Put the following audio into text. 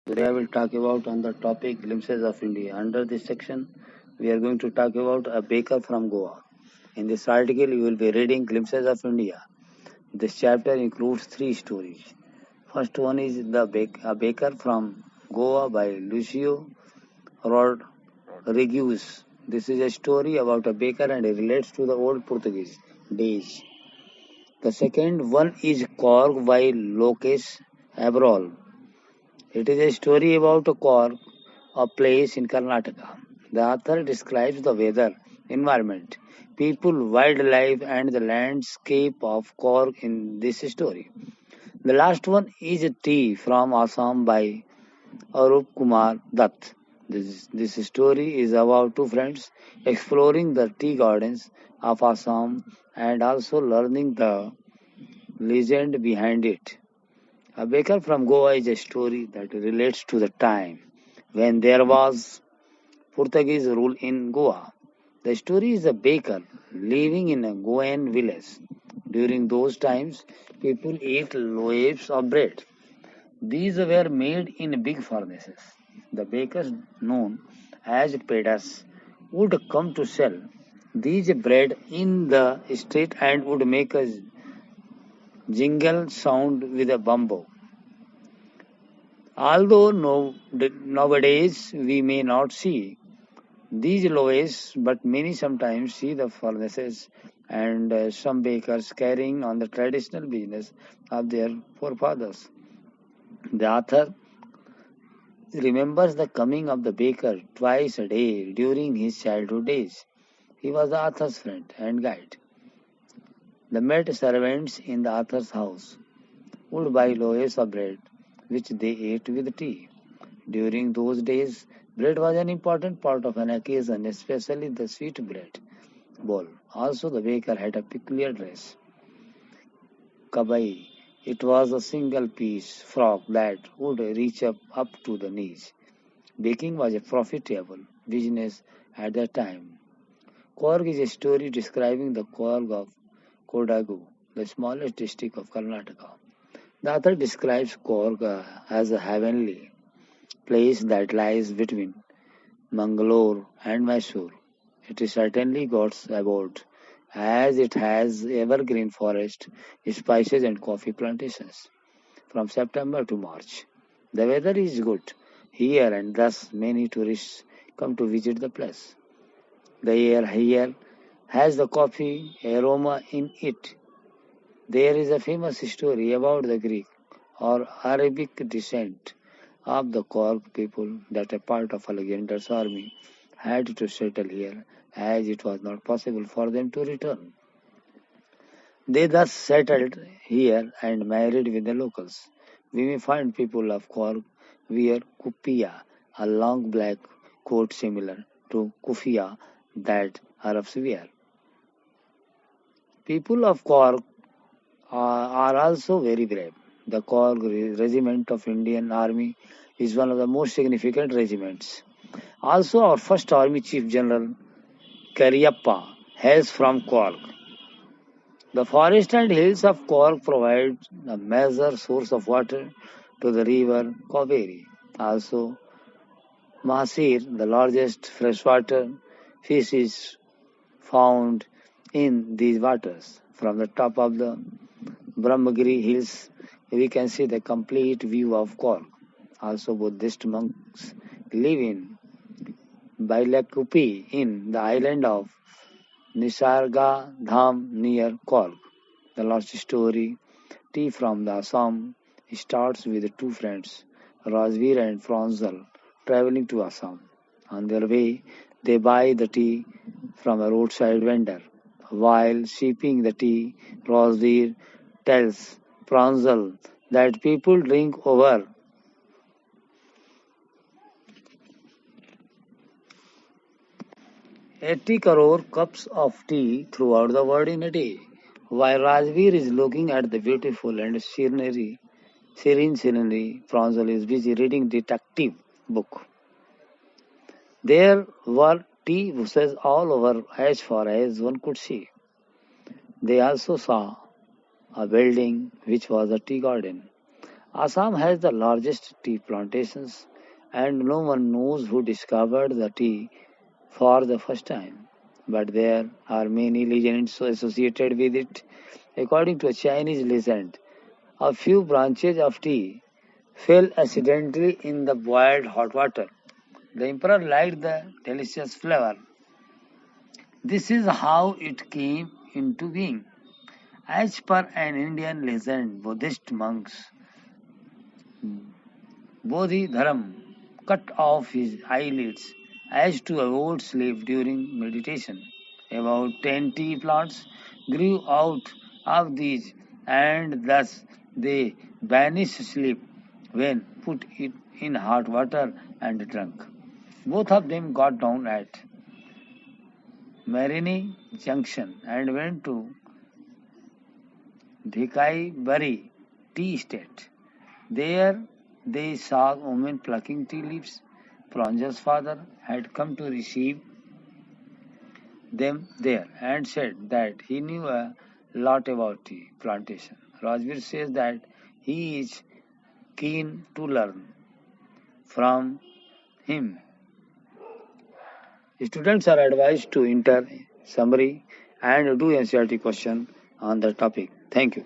Today I will talk about on the topic glimpses of India. Under this section, we are going to talk about a baker from Goa. In this article, you will be reading glimpses of India. This chapter includes three stories. First one is a baker from Goa by Lucio Rodrigues. This is a story about a baker and it relates to the old Portuguese days. The second one is Cork by Locas Abrol. It is a story about a Cork, a place in Karnataka. The author describes the weather, environment, people, wildlife, and the landscape of Cork in this story. The last one is a tea from Assam by Arup Kumar Dutt. This story is about two friends exploring the tea gardens of Assam and also learning the legend behind it. A baker from Goa is a story that relates to the time when there was Portuguese rule in Goa. The story is a baker living in a Goan village. During those times, people ate loaves of bread. These were made in big furnaces. The bakers, known as pedas, would come to sell these bread in the street and would make a jingle sound with a bamboo. Although nowadays we may not see these loaves, but many sometimes see the furnaces and some bakers carrying on the traditional business of their forefathers. The author remembers the coming of the baker twice a day during his childhood days. He was the author's friend and guide. The maid servants in the author's house would buy loaves of bread, which they ate with tea. During those days, bread was an important part of an occasion, especially the sweet bread bowl. Also, the baker had a peculiar dress, kabai. It was a single piece frock that would reach up to the knees. Baking was a profitable business at that time. Korg is a story describing the Korg of Kodagu, the smallest district of Karnataka. The author describes Korg as a heavenly place that lies between Mangalore and Mysore. It is certainly God's abode, as it has evergreen forest, spices and coffee plantations from September to March. The weather is good here and thus many tourists come to visit the place. The air here has the coffee aroma in it. There is a famous story about the Greek or Arabic descent of the Cork people that a part of Alexander's army had to settle here as it was not possible for them to return. They thus settled here and married with the locals. We may find people of Cork wear kupiya, a long black coat similar to kufiya that Arabs wear. People of Cork are also very brave. The Cork Regiment of Indian Army is one of the most significant regiments. Also, our first Army Chief General Karyappa hails from Cork. The forest and hills of Cork provide a major source of water to the river Kaveri. Also, Mahasir, the largest freshwater fish, is found in these waters. From the top of the Brahmagiri hills, we can see the complete view of Cork. Also, Buddhist monks live in Bailakupi in the island of Nisarga Dham near Cork. The last story, Tea from the Assam, starts with two friends, Rajveer and Franzal, traveling to Assam. On their way, they buy the tea from a roadside vendor. While sipping the tea, Rajveer tells Franzal that people drink over 80 crore cups of tea throughout the world in a day. While Rajveer is looking at the beautiful and serene scenery, Franzal is busy reading detective book. There were tea bushes all over as far as one could see. They also saw a building which was a tea garden. Assam has the largest tea plantations, and no one knows who discovered the tea for the first time. But there are many legends associated with it. According to a Chinese legend, a few branches of tea fell accidentally in the boiled hot water. The emperor liked the delicious flavor. This is how it came into being. As per an Indian legend, Buddhist monks Bodhidharma cut off his eyelids as to avoid sleep during meditation. About 10 tea plants grew out of these, and thus they banished sleep when put it in hot water and drunk. Both of them got down at Marini Junction and went to Dhikai tea estate. There they saw women plucking tea leaves. Pranjal's father had come to receive them there and said that he knew a lot about tea plantation. Rajbir says that he is keen to learn from him. Students are advised to enter summary and do NCERT question on the topic. Thank you.